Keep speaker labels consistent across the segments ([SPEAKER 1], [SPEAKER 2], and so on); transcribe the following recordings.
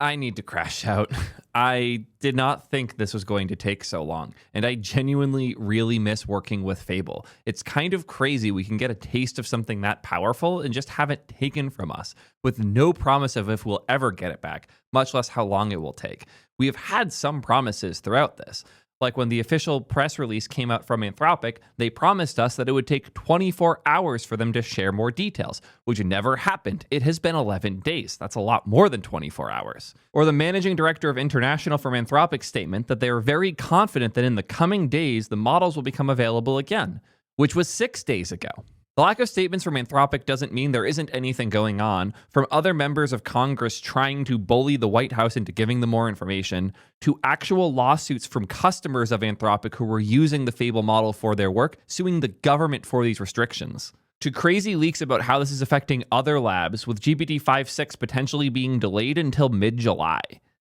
[SPEAKER 1] I need to crash out. I did not think this was going to take so long, and I genuinely really miss working with Fable. It's kind of crazy we can get a taste of something that powerful and just have it taken from us, with no promise of if we'll ever get it back, much less how long it will take. We have had some promises throughout this. Like when the official press release came out from Anthropic, they promised us that it would take 24 hours for them to share more details, which never happened. It has been 11 days. That's a lot more than 24 hours. Or the managing director of International from Anthropic's statement that they are very confident that in the coming days, the models will become available again, which was 6 days ago. The lack of statements from Anthropic doesn't mean there isn't anything going on, from other members of Congress trying to bully the White House into giving them more information, to actual lawsuits from customers of Anthropic who were using the Fable model for their work, suing the government for these restrictions, to crazy leaks about how this is affecting other labs, with GPT-5.6 potentially being delayed until mid-July.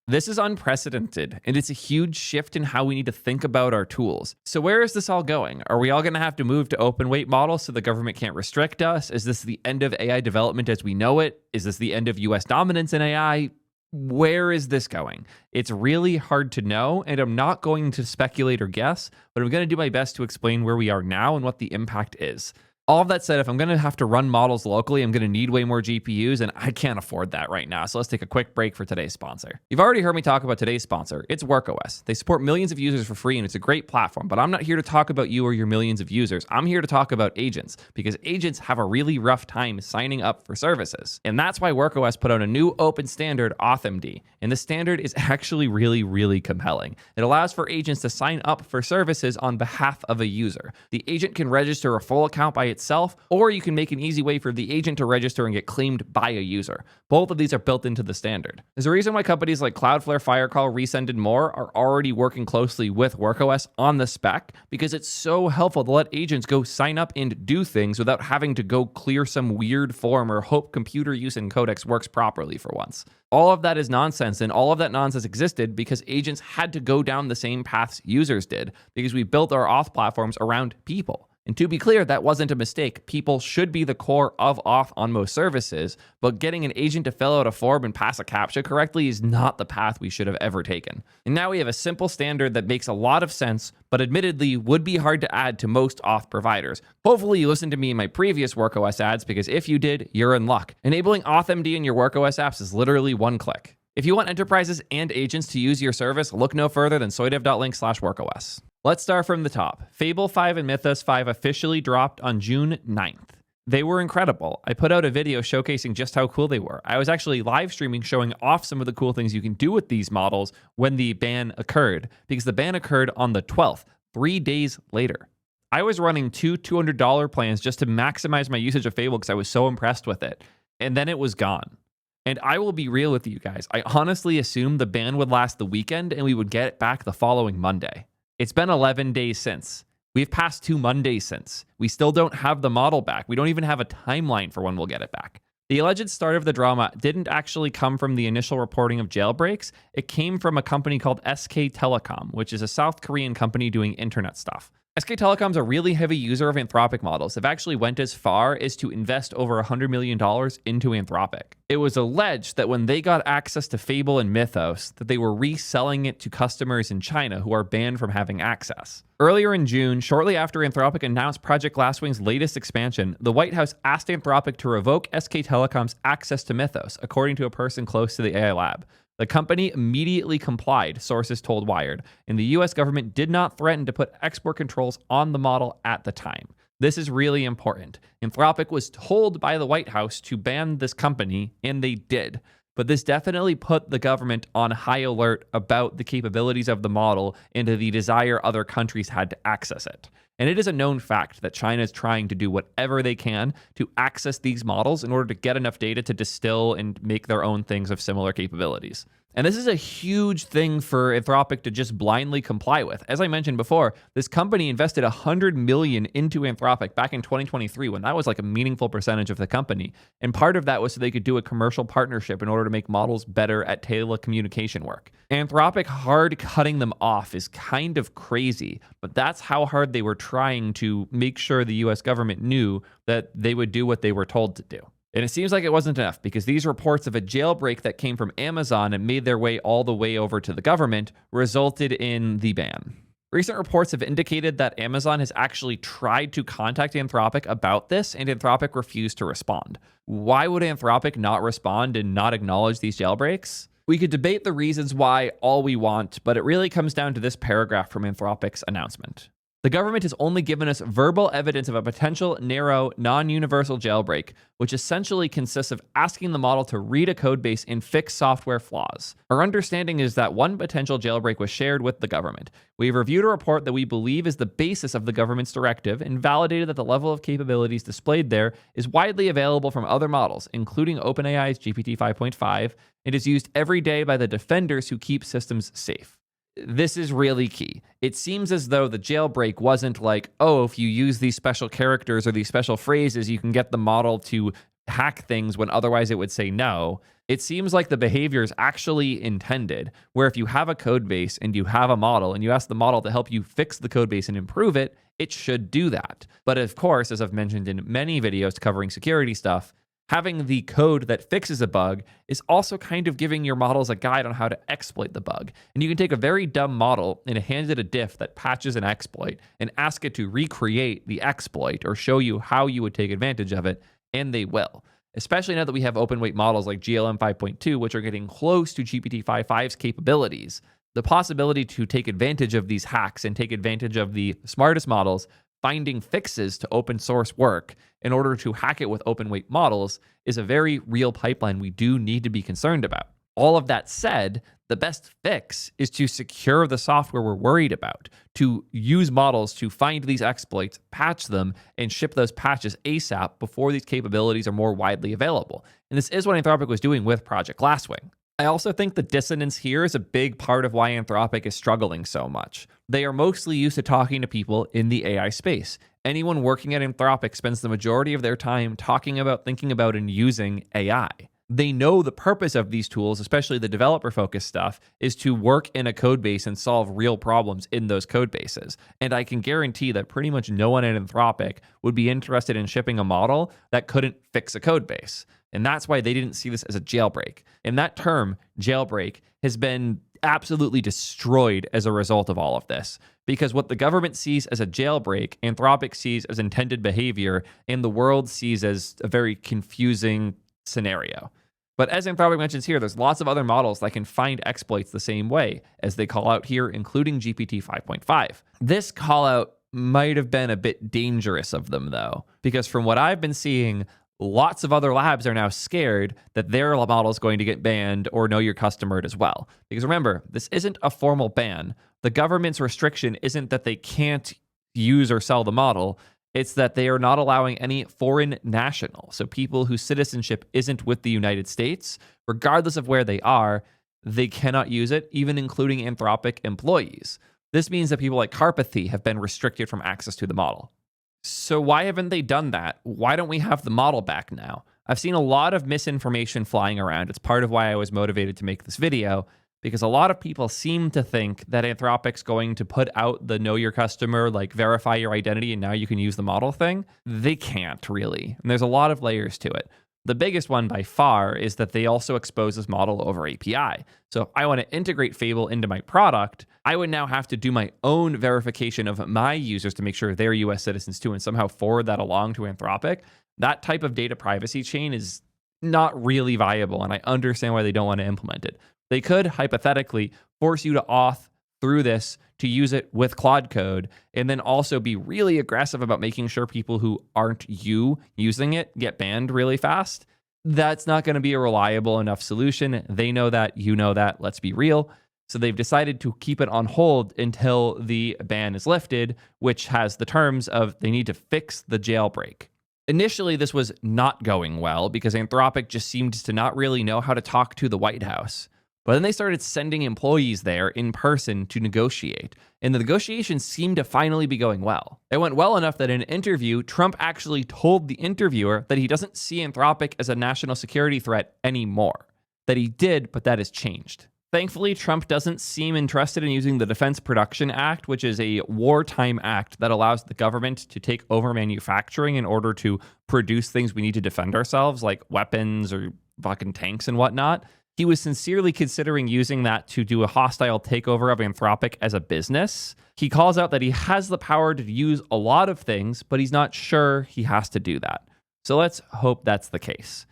[SPEAKER 1] This is unprecedented, and it's a huge shift in how we need to think about our tools. So where is this all going? Are we all going to have to move to open weight models so the government can't restrict us? Is this the end of AI development as we know it? Is this the end of US dominance in AI? Where is this going? It's really hard to know, and I'm not going to speculate or guess, but I'm going to do my best to explain where we are now and what the impact is. All of that said, if I'm going to have to run models locally, I'm going to need way more GPUs, and I can't afford that right now. So let's take a quick break for today's sponsor. You've already heard me talk about today's sponsor. It's WorkOS. They support millions of users for free, and it's a great platform. But I'm not here to talk about you or your millions of users. I'm here to talk about agents, because agents have a really rough time signing up for services. And that's why WorkOS put out a new open standard, AuthMD. And the standard is actually really, really compelling. It allows for agents to sign up for services on behalf of a user. The agent can register a full account by itself, or you can make an easy way for the agent to register and get claimed by a user. Both of these are built into the standard. There's a reason why companies like Cloudflare, Firecall, Resend, and more are already working closely with WorkOS on the spec, because it's so helpful to let agents go sign up and do things without having to go clear some weird form or hope computer use in Codex works properly for once. All of that is nonsense, and all of that nonsense existed because agents had to go down the same paths users did, because we built our auth platforms around people. And to be clear, that wasn't a mistake. People should be the core of auth on most services, but getting an agent to fill out a form and pass a CAPTCHA correctly is not the path we should have ever taken. And now we have a simple standard that makes a lot of sense, but admittedly would be hard to add to most auth providers. Hopefully you listened to me in my previous WorkOS ads, because if you did, you're in luck. Enabling AuthMD in your WorkOS apps is literally one click. If you want enterprises and agents to use your service, look no further than soydev.link/WorkOS. Let's start from the top. Fable 5 and Mythos 5 officially dropped on June 9th. They were incredible. I put out a video showcasing just how cool they were. I was actually live streaming showing off some of the cool things you can do with these models when the ban occurred, because the ban occurred on the 12th, 3 days later. I was running two $200 plans just to maximize my usage of Fable because I was so impressed with it, and then it was gone. And I will be real with you guys. I honestly assumed the ban would last the weekend and we would get it back the following Monday. It's been 11 days since. We've passed 2 Mondays since. We still don't have the model back. We don't even have a timeline for when we'll get it back. The alleged start of the drama didn't actually come from the initial reporting of jailbreaks. It came from a company called SK Telecom, which is a South Korean company doing internet stuff. SK Telecom's a really heavy user of Anthropic models. They've actually went as far as to invest over $100 million into Anthropic. It was alleged that when they got access to Fable and Mythos, that they were reselling it to customers in China who are banned from having access. Earlier in June, shortly after Anthropic announced Project Glasswing's latest expansion, the White House asked Anthropic to revoke SK Telecom's access to Mythos, according to a person close to the AI lab. The company immediately complied, sources told Wired, and the US government did not threaten to put export controls on the model at the time. This is really important. Anthropic was told by the White House to ban this company, and they did. But this definitely put the government on high alert about the capabilities of the model and the desire other countries had to access it. And it is a known fact that China is trying to do whatever they can to access these models in order to get enough data to distill and make their own things of similar capabilities. And this is a huge thing for Anthropic to just blindly comply with. As I mentioned before, this company invested $100 million into Anthropic back in 2023 when that was like a meaningful percentage of the company. And part of that was so they could do a commercial partnership in order to make models better at telecommunication work. Anthropic hard cutting them off is kind of crazy, but that's how hard they were trying to make sure the US government knew that they would do what they were told to do. And it seems like it wasn't enough because these reports of a jailbreak that came from Amazon and made their way all the way over to the government resulted in the ban. Recent reports have indicated that Amazon has actually tried to contact Anthropic about this, and Anthropic refused to respond. Why would Anthropic not respond and not acknowledge these jailbreaks? We could debate the reasons why all we want, but it really comes down to this paragraph from Anthropic's announcement. The government has only given us verbal evidence of a potential narrow, non-universal jailbreak, which essentially consists of asking the model to read a codebase and fix software flaws. Our understanding is that one potential jailbreak was shared with the government. We've reviewed a report that we believe is the basis of the government's directive and validated that the level of capabilities displayed there is widely available from other models, including OpenAI's GPT 5.5, and is used every day by the defenders who keep systems safe. This is really key. It seems as though the jailbreak wasn't like, oh, if you use these special characters or these special phrases, you can get the model to hack things when otherwise it would say no. It seems like the behavior is actually intended, where if you have a code base and you have a model and you ask the model to help you fix the code base and improve it, it should do that. But of course, as I've mentioned in many videos covering security stuff, having the code that fixes a bug is also kind of giving your models a guide on how to exploit the bug. And you can take a very dumb model and hand it a diff that patches an exploit and ask it to recreate the exploit or show you how you would take advantage of it, and they will. Especially now that we have open weight models like GLM 5.2, which are getting close to GPT 5.5's capabilities. The possibility to take advantage of these hacks and take advantage of the smartest models finding fixes to open source work in order to hack it with open weight models is a very real pipeline we do need to be concerned about. All of that said, the best fix is to secure the software we're worried about, to use models to find these exploits, patch them, and ship those patches ASAP before these capabilities are more widely available. And this is what Anthropic was doing with Project Glasswing. I also think the dissonance here is a big part of why Anthropic is struggling so much. They are mostly used to talking to people in the AI space. Anyone working at Anthropic spends the majority of their time talking about, thinking about, and using AI. They know the purpose of these tools, especially the developer-focused stuff, is to work in a code base and solve real problems in those code bases. And I can guarantee that pretty much no one at Anthropic would be interested in shipping a model that couldn't fix a code base. And that's why they didn't see this as a jailbreak. And that term, jailbreak, has been absolutely destroyed as a result of all of this. Because what the government sees as a jailbreak, Anthropic sees as intended behavior, and the world sees as a very confusing scenario. But as Anthropic mentions here, there's lots of other models that can find exploits the same way, as they call out here, including GPT 5.5. This call out might have been a bit dangerous of them, though, because from what I've been seeing, lots of other labs are now scared that their model is going to get banned or know your customer as well. Because remember, this isn't a formal ban. The government's restriction isn't that they can't use or sell the model. It's that they are not allowing any foreign national. So people whose citizenship isn't with the United States, regardless of where they are, they cannot use it, even including Anthropic employees. This means that people like Carpathy have been restricted from access to the model. So why haven't they done that? Why don't we have the model back now? I've seen a lot of misinformation flying around. It's part of why I was motivated to make this video, because a lot of people seem to think that Anthropic's going to put out the know your customer, like verify your identity and now you can use the model thing. They can't really. And there's a lot of layers to it. The biggest one by far is that they also expose this model over API. So if I want to integrate Fable into my product, I would now have to do my own verification of my users to make sure they're US citizens too and somehow forward that along to Anthropic. That type of data privacy chain is not really viable, and I understand why they don't want to implement it. They could hypothetically force you to auth through this to use it with Claude Code, and then also be really aggressive about making sure people who aren't you using it get banned really fast. That's not going to be a reliable enough solution. They know that, you know that, let's be real. So they've decided to keep it on hold until the ban is lifted, which has the terms of they need to fix the jailbreak. Initially, this was not going well because Anthropic just seemed to not really know how to talk to the White House. But then they started sending employees there in person to negotiate, and the negotiations seemed to finally be going well. It went well enough that in an interview, Trump actually told the interviewer that he doesn't see Anthropic as a national security threat anymore. That he did, but that has changed. Thankfully, Trump doesn't seem interested in using the Defense Production Act, which is a wartime act that allows the government to take over manufacturing in order to produce things we need to defend ourselves, like weapons or fucking tanks and whatnot. He was sincerely considering using that to do a hostile takeover of Anthropic as a business. He calls out that he has the power to use a lot of things, but he's not sure he has to do that. So let's hope that's the case.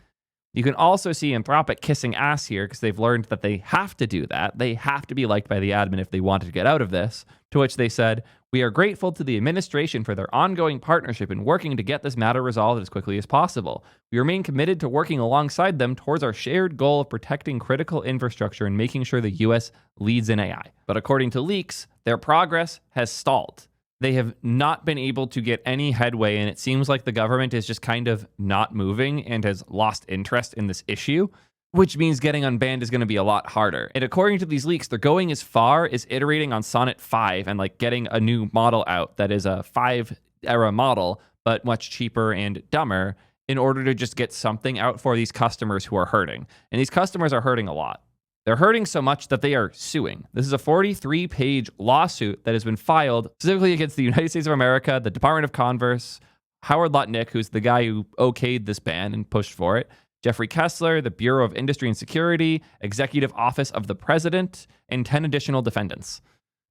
[SPEAKER 1] You can also see Anthropic kissing ass here because they've learned that they have to do that. They have to be liked by the admin if they wanted to get out of this, to which they said, "We are grateful to the administration for their ongoing partnership in working to get this matter resolved as quickly as possible. We remain committed to working alongside them towards our shared goal of protecting critical infrastructure and making sure the U.S. leads in AI." But according to leaks, their progress has stalled. They have not been able to get any headway, and it seems like the government is just kind of not moving and has lost interest in this issue, which means getting unbanned is going to be a lot harder. And according to these leaks, they're going as far as iterating on Sonnet 5 and like getting a new model out that is a 5 era model, but much cheaper and dumber in order to just get something out for these customers who are hurting. And these customers are hurting a lot. They're hurting so much that they are suing. This is a 43-page lawsuit that has been filed specifically against the United States of America, the Department of Commerce, Howard Lutnick, who's the guy who okayed this ban and pushed for it, Jeffrey Kessler, the Bureau of Industry and Security, Executive Office of the President, and 10 additional defendants.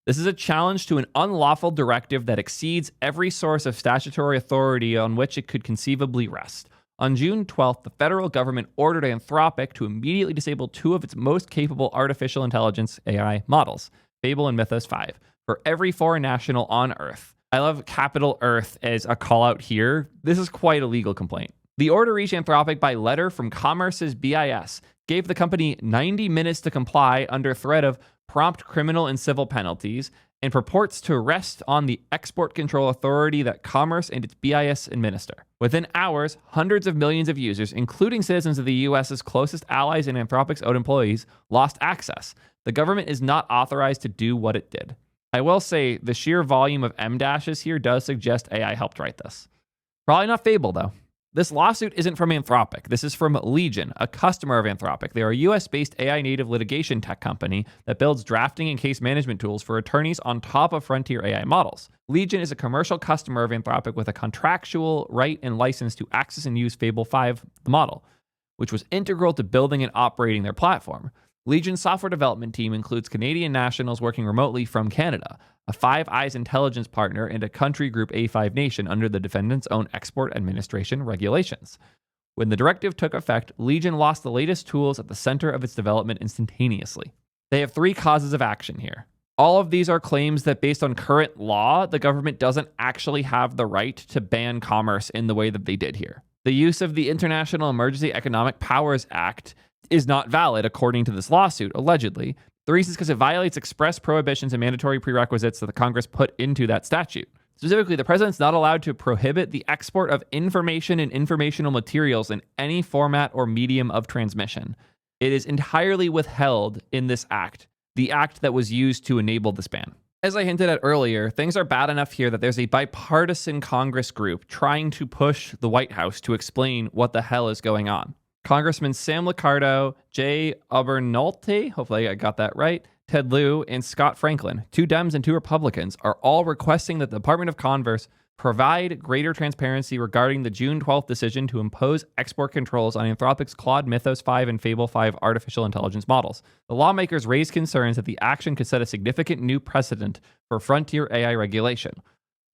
[SPEAKER 1] This is a challenge to an unlawful directive that exceeds every source of statutory authority on which it could conceivably rest. On June 12th, the federal government ordered Anthropic to immediately disable two of its most capable artificial intelligence AI models, Fable and Mythos 5, for every foreign national on Earth. I love capital Earth as a call out here. This is quite a legal complaint. The order reached Anthropic by letter from Commerce's BIS, gave the company 90 minutes to comply under threat of prompt criminal and civil penalties, and purports to rest on the export control authority that Commerce and its BIS administer. Within hours, hundreds of millions of users, including citizens of the US's closest allies and Anthropic's own employees, lost access. The government is not authorized to do what it did. I will say the sheer volume of M-dashes here does suggest AI helped write this. Probably not Fable, though. This lawsuit isn't from Anthropic. This is from Legion, a customer of Anthropic. They are a US-based AI-native litigation tech company that builds drafting and case management tools for attorneys on top of frontier AI models. Legion is a commercial customer of Anthropic with a contractual right and license to access and use Fable 5, the model, which was integral to building and operating their platform. Legion's software development team includes Canadian nationals working remotely from Canada, a Five Eyes intelligence partner, and a country group A5 nation under the defendant's own export administration regulations. When the directive took effect, Legion lost the latest tools at the center of its development instantaneously. They have three causes of action here. All of these are claims that based on current law, the government doesn't actually have the right to ban commerce in the way that they did here. The use of the International Emergency Economic Powers Act is not valid, according to this lawsuit, allegedly. The reason is because it violates express prohibitions and mandatory prerequisites that the Congress put into that statute. Specifically, the president's not allowed to prohibit the export of information and informational materials in any format or medium of transmission. It is entirely withheld in this act, the act that was used to enable this ban. As I hinted at earlier, things are bad enough here that there's a bipartisan Congress group trying to push the White House to explain what the hell is going on. Congressman Sam Liccardo, Jay Abernolte, hopefully I got that right, Ted Lieu, and Scott Franklin, two Dems and two Republicans, are all requesting that the Department of Commerce provide greater transparency regarding the June 12th decision to impose export controls on Anthropic's Claude Mythos 5 and Fable 5 artificial intelligence models. The lawmakers raised concerns that the action could set a significant new precedent for frontier AI regulation.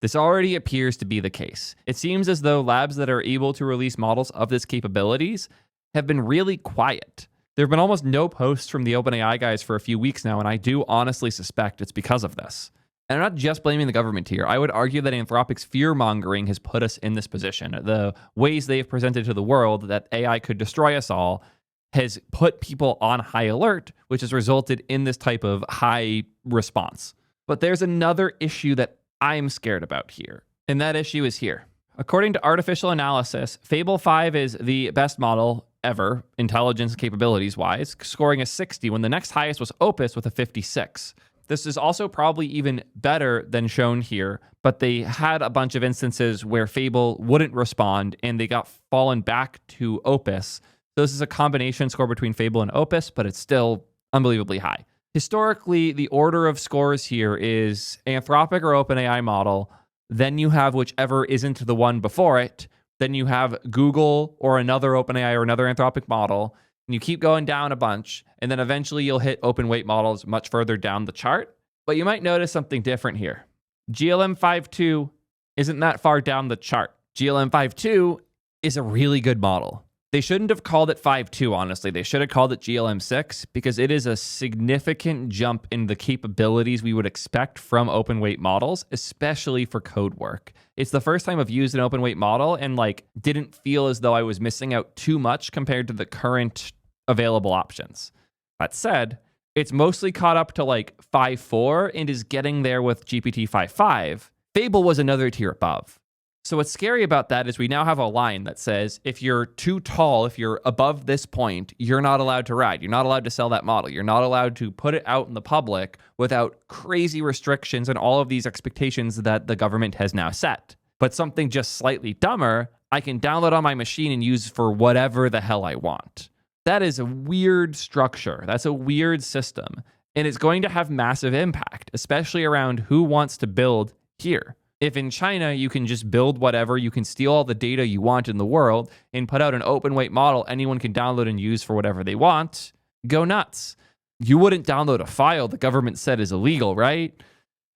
[SPEAKER 1] This already appears to be the case. It seems as though labs that are able to release models of this capabilities have been really quiet. There have been almost no posts from the OpenAI guys for a few weeks now, and I do honestly suspect it's because of this. And I'm not just blaming the government here. I would argue that Anthropic's fear-mongering has put us in this position. The ways they've presented to the world that AI could destroy us all has put people on high alert, which has resulted in this type of high response. But there's another issue that I'm scared about here, and that issue is here. According to Artificial Analysis, Fable 5 is the best model ever, intelligence capabilities wise, scoring a 60 when the next highest was Opus with a 56. This is also probably even better than shown here, but they had a bunch of instances where Fable wouldn't respond and they got fallen back to Opus. So this is a combination score between Fable and Opus, but it's still unbelievably high. Historically, the order of scores here is Anthropic or OpenAI model, then you have whichever isn't the one before it, then you have Google or another OpenAI or another Anthropic model, and you keep going down a bunch, and then eventually you'll hit open weight models much further down the chart. But you might notice something different here. GLM 5.2 isn't that far down the chart. GLM 5.2 is a really good model. They shouldn't have called it 5.2, honestly. They should have called it GLM 6 because it is a significant jump in the capabilities we would expect from open weight models, especially for code work. It's the first time I've used an open weight model and didn't feel as though I was missing out too much compared to the current available options. That said, it's mostly caught up to 5.4 and is getting there with GPT 5.5. Fable was another tier above. So what's scary about that is we now have a line that says if you're too tall, if you're above this point, you're not allowed to ride. You're not allowed to sell that model. You're not allowed to put it out in the public without crazy restrictions and all of these expectations that the government has now set. But something just slightly dumber, I can download on my machine and use for whatever the hell I want. That is a weird structure. That's a weird system. And it's going to have massive impact, especially around who wants to build here. If in China, you can just build whatever, you can steal all the data you want in the world and put out an open weight model anyone can download and use for whatever they want, go nuts. You wouldn't download a file the government said is illegal, right?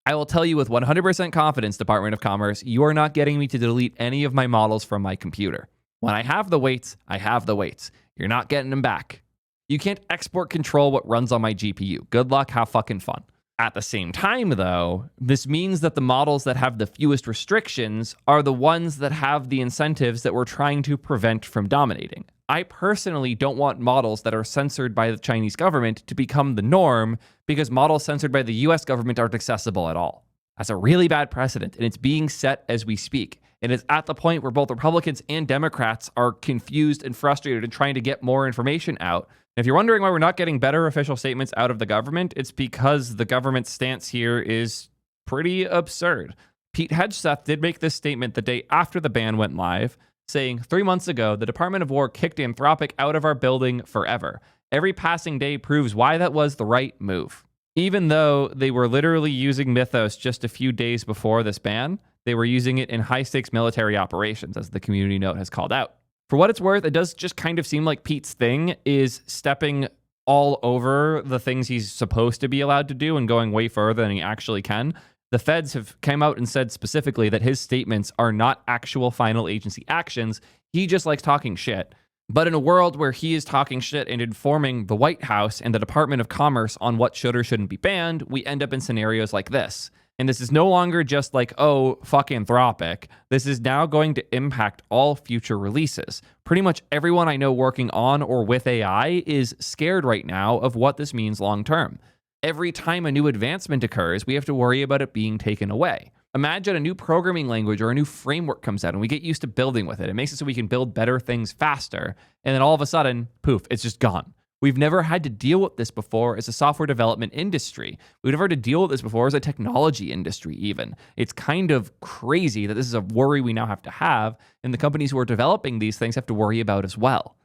[SPEAKER 1] I will tell you with 100% confidence, Department of Commerce, you are not getting me to delete any of my models from my computer. When I have the weights, I have the weights. You're not getting them back. You can't export control what runs on my GPU. Good luck, have fucking fun. At the same time, though, this means that the models that have the fewest restrictions are the ones that have the incentives that we're trying to prevent from dominating. I personally don't want models that are censored by the Chinese government to become the norm because models censored by the US government aren't accessible at all. That's a really bad precedent, and it's being set as we speak. And it's at the point where both Republicans and Democrats are confused and frustrated and trying to get more information out. If you're wondering why we're not getting better official statements out of the government, it's because the government's stance here is pretty absurd. Pete Hegseth did make this statement the day after the ban went live, saying, 3 months ago, the Department of War kicked Anthropic out of our building forever. Every passing day proves why that was the right move. Even though they were literally using Mythos just a few days before this ban, they were using it in high-stakes military operations, as the community note has called out. For what it's worth, it does just kind of seem like Pete's thing is stepping all over the things he's supposed to be allowed to do and going way further than he actually can. The feds have come out and said specifically that his statements are not actual final agency actions. He just likes talking shit. But in a world where he is talking shit and informing the White House and the Department of Commerce on what should or shouldn't be banned, we end up in scenarios like this. And this is no longer just oh, fuck Anthropic. This is now going to impact all future releases. Pretty much everyone I know working on or with AI is scared right now of what this means long term. Every time a new advancement occurs, we have to worry about it being taken away. Imagine a new programming language or a new framework comes out and we get used to building with it. It makes it so we can build better things faster. And then all of a sudden, poof, it's just gone. We've never had to deal with this before as a software development industry. We've never had to deal with this before as a technology industry even. It's kind of crazy that this is a worry we now have to have, and the companies who are developing these things have to worry about as well.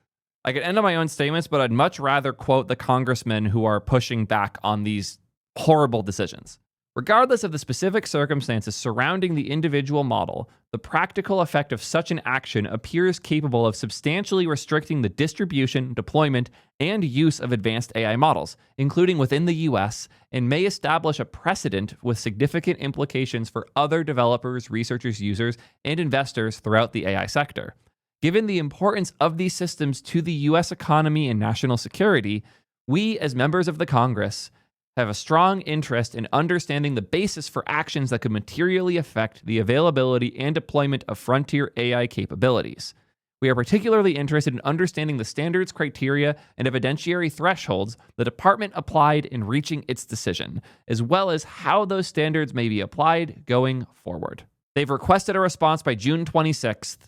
[SPEAKER 1] I could end on my own statements, but I'd much rather quote the congressmen who are pushing back on these horrible decisions. Regardless of the specific circumstances surrounding the individual model, the practical effect of such an action appears capable of substantially restricting the distribution, deployment, and use of advanced AI models, including within the US, and may establish a precedent with significant implications for other developers, researchers, users, and investors throughout the AI sector. Given the importance of these systems to the US economy and national security, we, as members of the Congress, have a strong interest in understanding the basis for actions that could materially affect the availability and deployment of frontier AI capabilities. We are particularly interested in understanding the standards, criteria, and evidentiary thresholds the department applied in reaching its decision, as well as how those standards may be applied going forward. They've requested a response by June 26th,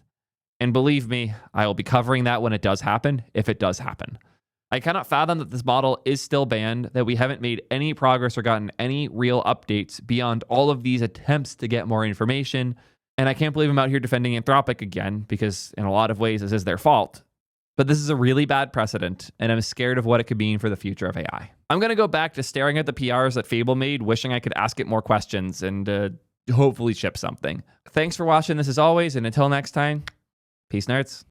[SPEAKER 1] and believe me, I will be covering that when it does happen, if it does happen. I cannot fathom that this model is still banned, that we haven't made any progress or gotten any real updates beyond all of these attempts to get more information. And I can't believe I'm out here defending Anthropic again, because in a lot of ways this is their fault. But this is a really bad precedent, and I'm scared of what it could mean for the future of AI. I'm going to go back to staring at the PRs that Fable made, wishing I could ask it more questions and hopefully ship something. Thanks for watching this as always, and until next time, peace nerds.